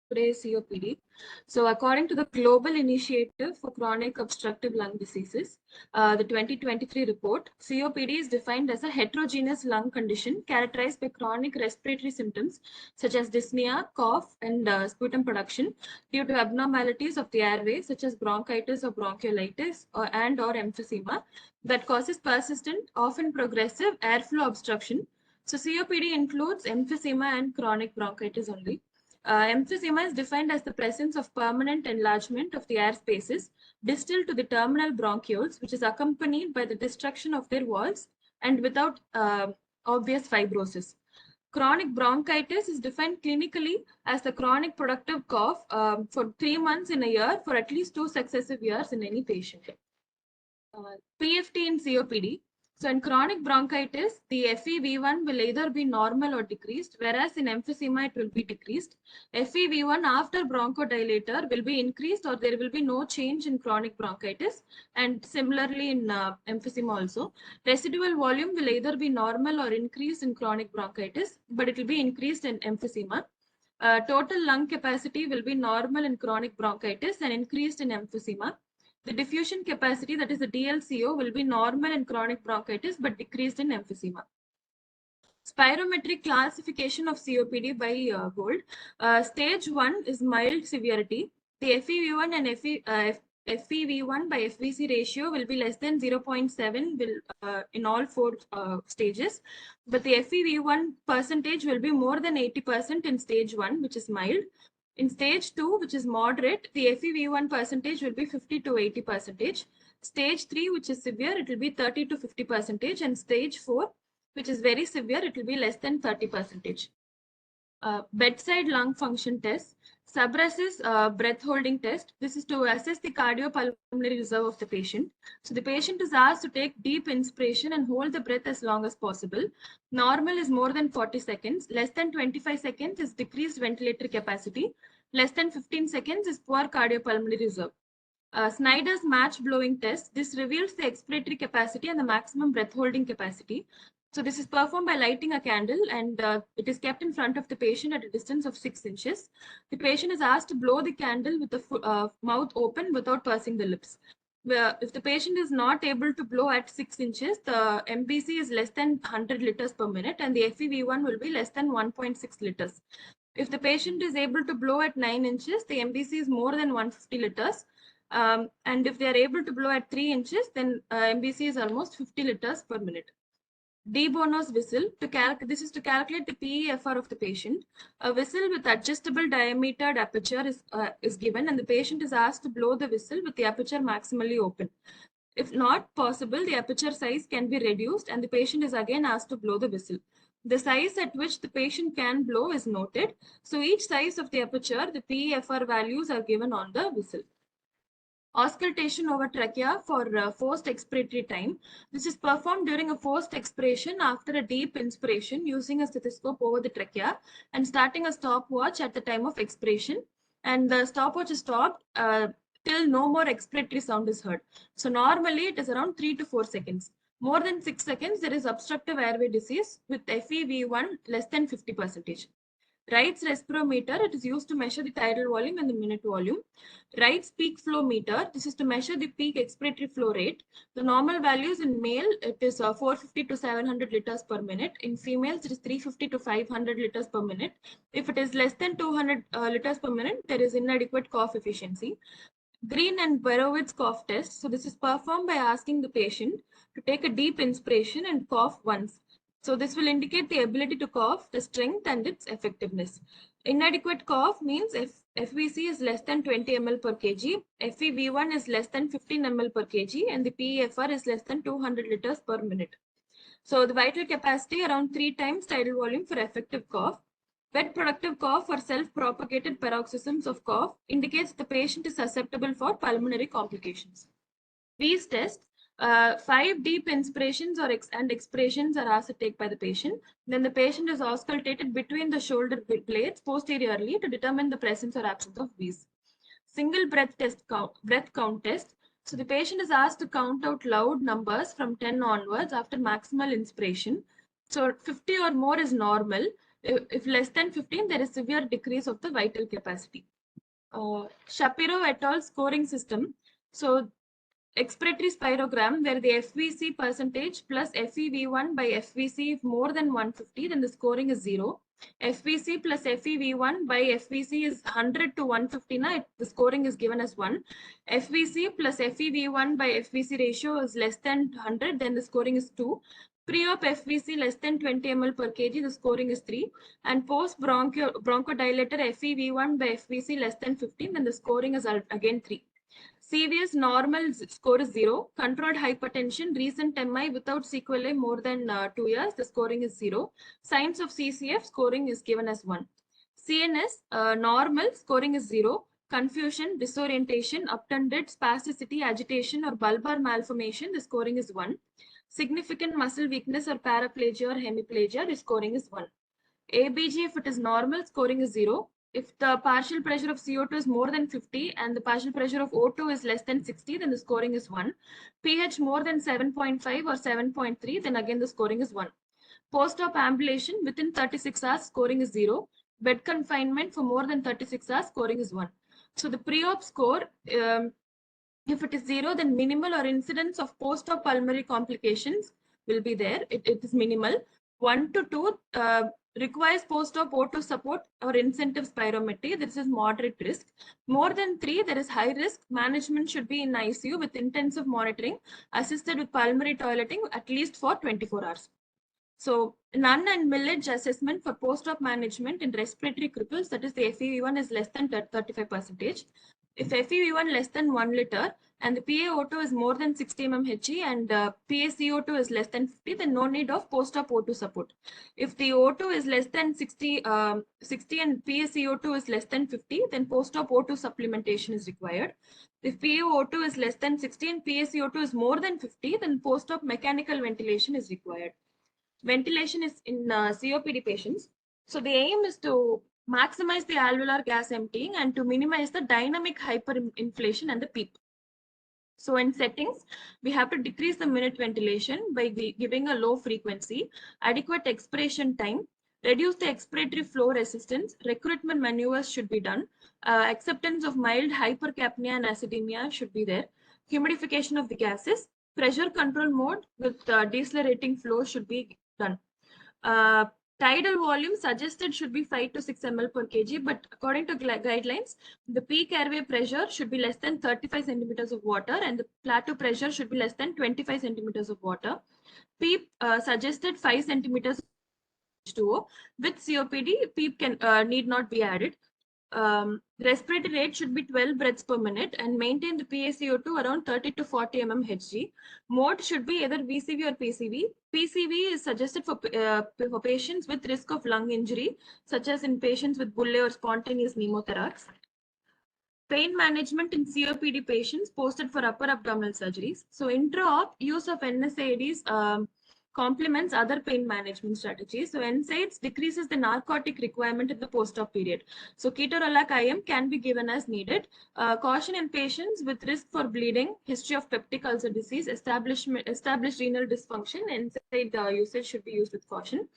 Today's COPD. So, according to the Global Initiative for Chronic Obstructive Lung Diseases, the 2023 report, COPD is defined as a heterogeneous lung condition characterized by chronic respiratory symptoms such as dyspnea, cough, and sputum production due to abnormalities of the airway such as bronchitis or bronchiolitis or emphysema that causes persistent, often progressive airflow obstruction. So, COPD includes emphysema and chronic bronchitis only. Emphysema is defined as the presence of permanent enlargement of the air spaces distal to the terminal bronchioles, which is accompanied by the destruction of their walls and without obvious fibrosis. Chronic bronchitis is defined clinically as the chronic productive cough for 3 months in a year for at least 2 successive years in any patient. PFT in COPD. So in chronic bronchitis, the FEV1 will either be normal or decreased, whereas in emphysema, it will be decreased. FEV1 after bronchodilator will be increased or there will be no change in chronic bronchitis. And similarly in emphysema also. Residual volume will either be normal or increased in chronic bronchitis, but it will be increased in emphysema. Total lung capacity will be normal in chronic bronchitis and increased in emphysema. The diffusion capacity, that is the DLCO, will be normal in chronic bronchitis but decreased in emphysema. Spirometric classification of COPD by Gold. Stage 1 is mild severity. The FEV1 and FEV1 by FVC ratio will be less than 0.7 in all 4 stages. But the FEV1 percentage will be more than 80% in stage 1, which is mild. In stage 2, which is moderate, the FEV1 percentage will be 50 to 80%. Stage 3, which is severe, it will be 30 to 50%. And stage 4, which is very severe, it will be less than 30%. Bedside lung function test. Subrassus breath holding test. This is to assess the cardiopulmonary reserve of the patient. So the patient is asked to take deep inspiration and hold the breath as long as possible. Normal is more than 40 seconds. Less than 25 seconds is decreased ventilatory capacity. Less than 15 seconds is poor cardiopulmonary reserve. Snyder's match blowing test. This reveals the expiratory capacity and the maximum breath holding capacity. So this is performed by lighting a candle and it is kept in front of the patient at a distance of 6 inches. The patient is asked to blow the candle with the mouth open without pursing the lips. If the patient is not able to blow at 6 inches, the MBC is less than 100 liters per minute and the FEV1 will be less than 1.6 liters. If the patient is able to blow at 9 inches, the MBC is more than 150 liters. And if they are able to blow at 3 inches, then MBC is almost 50 liters per minute. De Bono's whistle. This is to calculate the PEFR of the patient. A whistle with adjustable diameter aperture is given, and the patient is asked to blow the whistle with the aperture maximally open. If not possible, the aperture size can be reduced, and the patient is again asked to blow the whistle. The size at which the patient can blow is noted. So each size of the aperture, the PEFR values are given on the whistle. Auscultation over trachea for forced expiratory time. This is performed during a forced expiration after a deep inspiration using a stethoscope over the trachea and starting a stopwatch at the time of expiration. And the stopwatch is stopped till no more expiratory sound is heard. So normally it is around 3 to 4 seconds. More than 6 seconds, there is obstructive airway disease with FEV1 less than 50%. Wright's respirometer, it is used to measure the tidal volume and the minute volume. Wright's peak flow meter, this is to measure the peak expiratory flow rate. The normal values in male, it is 450 to 700 liters per minute. In females, it is 350 to 500 liters per minute. If it is less than 200 liters per minute, there is inadequate cough efficiency. Green and Borowitz cough test. So this is performed by asking the patient to take a deep inspiration and cough once. So this will indicate the ability to cough, the strength and its effectiveness. Inadequate cough means if FVC is less than 20 ml per kg, FEV1 is less than 15 ml per kg, and the PEFR is less than 200 liters per minute. So the vital capacity around 3 times tidal volume for effective cough. Wet productive cough or self-propagated paroxysms of cough indicates the patient is susceptible for pulmonary complications. These tests, 5 deep inspirations and expirations are asked to take by the patient. Then the patient is auscultated between the shoulder blades posteriorly to determine the presence or absence of wheeze. Single breath count test. So the patient is asked to count out loud numbers from 10 onwards after maximal inspiration. So 50 or more is normal. If less than 15, there is severe decrease of the vital capacity. Shapiro et al. Scoring system. So expiratory spirogram where the FVC percentage plus FeV1 by FVC if more than 150, then the scoring is 0. FVC plus FeV1 by FVC is 100 to 150, the scoring is given as 1. FVC plus FeV1 by FVC ratio is less than 100, then the scoring is 2. Pre-op FVC less than 20 ml per kg, the scoring is 3. And post-bronchodilator FeV1 by FVC less than 15, then the scoring is again 3. CVS normal score is 0. Controlled hypertension, recent MI without sequelae more than 2 years, the scoring is 0. Signs of CCF scoring is given as 1. CNS normal scoring is 0. Confusion, disorientation, uptended, spasticity, agitation or bulbar malformation, the scoring is 1. Significant muscle weakness or paraplegia or hemiplegia, the scoring is 1. ABG, if it is normal, scoring is 0. If the partial pressure of CO2 is more than 50 and the partial pressure of O2 is less than 60, then the scoring is 1. pH more than 7.5 or 7.3, then again the scoring is 1. Post-op ambulation within 36 hours, scoring is 0. Bed confinement for more than 36 hours, scoring is 1. So the pre-op score, if it is 0, then minimal or incidence of post-op pulmonary complications will be there. It is minimal. 1 to 2 requires post-op O2 support or incentive spirometry. This is moderate risk. More than 3, there is high risk. Management should be in ICU with intensive monitoring, assisted with pulmonary toileting at least for 24 hours. So Nunn and Millage assessment for post-op management in respiratory cripples, that is the FEV1 is less than 35%. If FEV1 less than 1 liter and the PaO2 is more than 60 mmHg and PaCO2 is less than 50, then no need of post-op O2 support. If the O2 is less than 60 and PaCO2 is less than 50, then post-op O2 supplementation is required. If PaO2 is less than 60 and PaCO2 is more than 50, then post-op mechanical ventilation is required. Ventilation is in COPD patients. So the aim is to maximize the alveolar gas emptying and to minimize the dynamic hyperinflation and the PEEP. So in settings, we have to decrease the minute ventilation by giving a low frequency, adequate expiration time, reduce the expiratory flow resistance, recruitment maneuvers should be done, acceptance of mild hypercapnia and acidemia should be there, humidification of the gases, pressure control mode with decelerating flow should be done. Tidal volume suggested should be 5 to 6 ml per kg, but according to guidelines, the peak airway pressure should be less than 35 centimeters of water and the plateau pressure should be less than 25 centimeters of water. PEEP suggested 5 centimeters H2O. With COPD, PEEP need not be added. Respiratory rate should be 12 breaths per minute and maintain the PaCO2 around 30 to 40 mmHg. Mode should be either VCV or PCV. PCV is suggested for patients with risk of lung injury, such as in patients with bulle or spontaneous pneumothorax. Pain management in COPD patients posted for upper abdominal surgeries. So intra-op use of NSAIDs complements other pain management strategies. So NSAIDs decreases the narcotic requirement in the post-op period. So ketorolac IM can be given as needed. Caution in patients with risk for bleeding, history of peptic ulcer disease, established renal dysfunction, NSAID usage should be used with caution.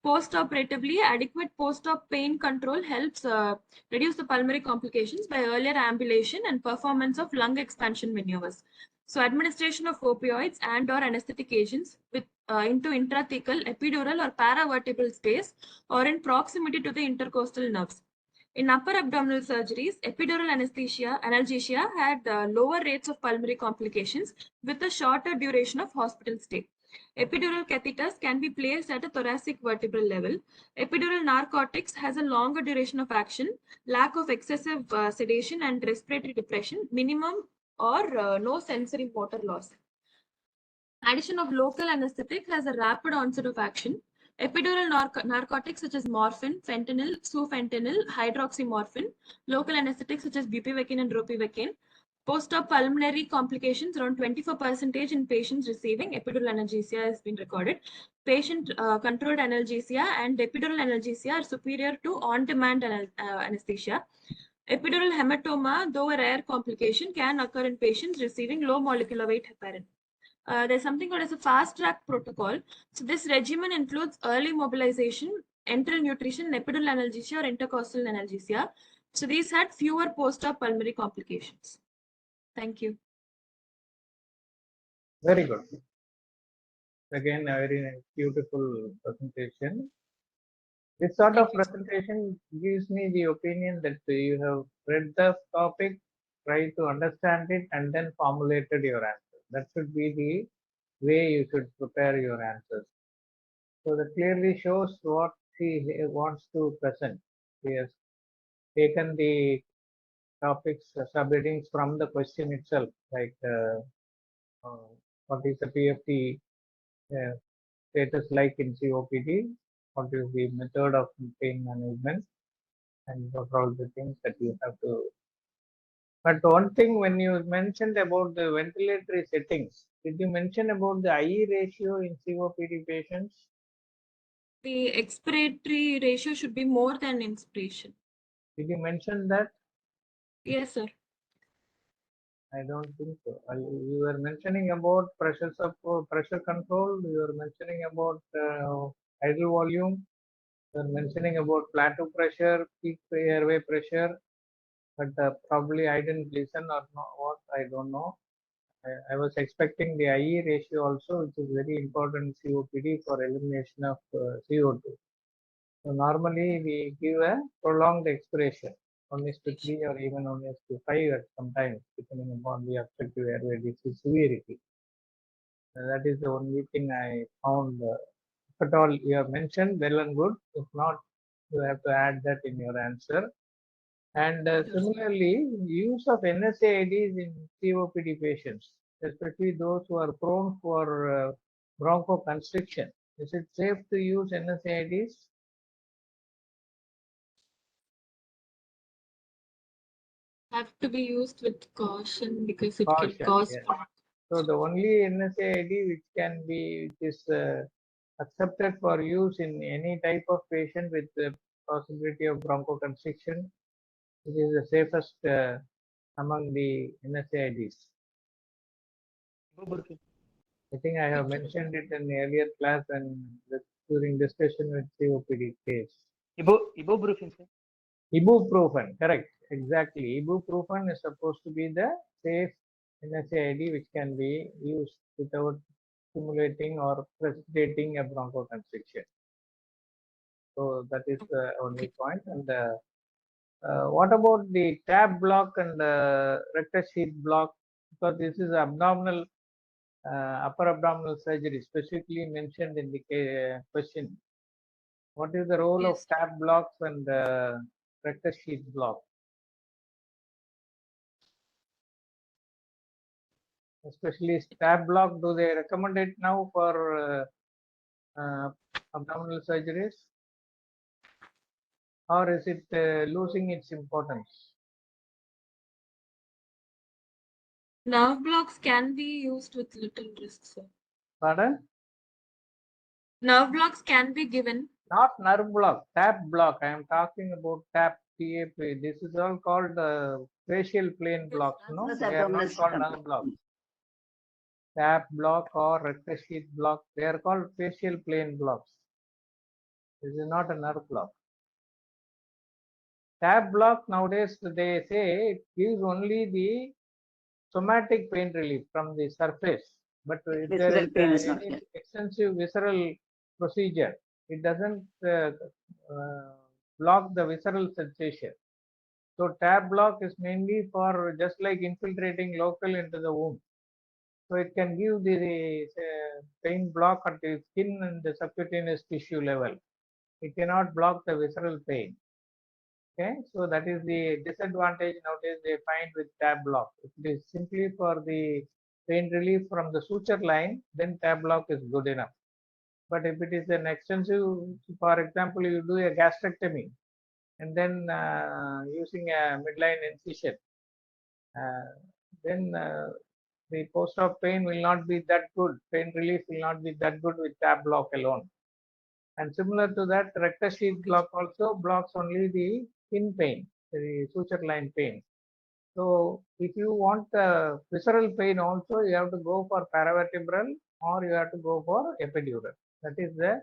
Post-operatively, adequate post-op pain control helps reduce the pulmonary complications by earlier ambulation and performance of lung expansion maneuvers. So administration of opioids and or anesthetic agents with into intrathecal, epidural or paravertebral space or in proximity to the intercostal nerves. In upper abdominal surgeries, epidural analgesia had lower rates of pulmonary complications with a shorter duration of hospital stay. Epidural catheters can be placed at a thoracic vertebral level. Epidural narcotics has a longer duration of action, lack of excessive sedation and respiratory depression, minimum or no sensory motor loss. Addition of local anesthetic has a rapid onset of action. Epidural narcotics such as morphine, fentanyl, sufentanil, hydroxymorphine, local anesthetics such as bupivacaine and ropivacaine. Post-op pulmonary complications around 24% in patients receiving epidural analgesia has been recorded. Patient controlled analgesia and epidural analgesia are superior to on-demand anesthesia. Epidural hematoma, though a rare complication, can occur in patients receiving low molecular weight heparin. There's something called as a fast track protocol. So this regimen includes early mobilization, enteral nutrition, epidural analgesia, or intercostal analgesia. So these had fewer post-op pulmonary complications. Thank you. Very good. Again, a very beautiful presentation. This sort of presentation gives me the opinion that you have read the topic, try to understand it, and then formulated your answer. That should be the way you should prepare your answers. So that clearly shows what he wants to present. He has taken the topics, subheadings from the question itself, like what is the PFT status like in COPD, what is the method of pain management, and what are all the things that you have to. But one thing, when you mentioned about the ventilatory settings, did you mention about the IE ratio in COPD patients? The expiratory ratio should be more than inspiration. Did you mention that? Yes, sir. I don't think so. You were mentioning about pressure control. You were mentioning about idle volume. You were mentioning about plateau pressure, peak airway pressure. But probably I didn't listen or not. What I don't know. I was expecting the IE ratio also, which is very important in COPD for elimination of CO2. So normally we give a prolonged expiration, 1:3 or even 1:5 at sometimes, depending upon the obstructive airway disease severity. That is the only thing I found. If at all you have mentioned, well and good. If not, you have to add that in your answer. And similarly, use of NSAIDs in COPD patients, especially those who are prone for bronchoconstriction. Is it safe to use NSAIDs? Have to be used with caution because it Caution, can cause. yes. So the only NSAID which is accepted for use in any type of patient with the possibility of bronchoconstriction, it is the safest among the NSAIDs. I think I have mentioned it in the earlier class and during discussion with COPD case. Ibuprofen, sir. Ibuprofen, correct, exactly. Ibuprofen is supposed to be the safe NSAID which can be used without stimulating or precipitating a bronchoconstriction. So that is the only point. And what about the tab block and rectus sheath block? Because this is abdominal, upper abdominal surgery, specifically mentioned in the question. What is the role of tab blocks and rectus sheath block? Especially tab block, do they recommend it now for abdominal surgeries? Or is it losing its importance? Nerve blocks can be used with little risk, sir. Pardon? Nerve blocks can be given. Not nerve block, tap block. I am talking about tap, TAP. This is all called facial plane blocks. No, they are not called nerve blocks. Tap block or rectus sheath block, they are called facial plane blocks. This is not a nerve block. Tap block nowadays, they say it gives only the somatic pain relief from the surface. But if there is any extensive visceral procedure, it doesn't block the visceral sensation. So tab block is mainly for just like infiltrating local into the wound. So it can give the pain block at the skin and the subcutaneous tissue level. It cannot block the visceral pain. Okay, so that is the disadvantage nowadays they find with tab block. If it is simply for the pain relief from the suture line, then tab block is good enough. But if it is an extensive, for example, you do a gastrectomy and then using a midline incision, then the post-op pain will not be that good. Pain relief will not be that good with tab block alone. And similar to that, rectus sheath block also blocks only the skin pain, the suture line pain. So if you want visceral pain also, you have to go for paravertebral or you have to go for epidural. That is the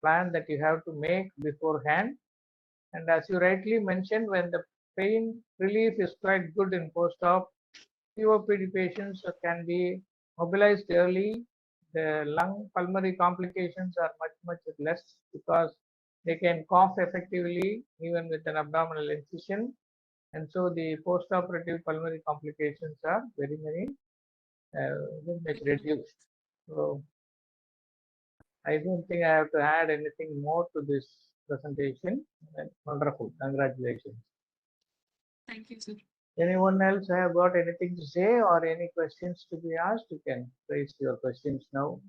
plan that you have to make beforehand. And as you rightly mentioned, when the pain relief is quite good in post-op, COPD patients can be mobilized early. The lung pulmonary complications are much less because they can cough effectively even with an abdominal incision, and so the post-operative pulmonary complications are very much reduced. So I don't think I have to add anything more to this presentation. Wonderful, congratulations. Thank you, sir. Anyone else have got anything to say or any questions to be asked? You can raise your questions now.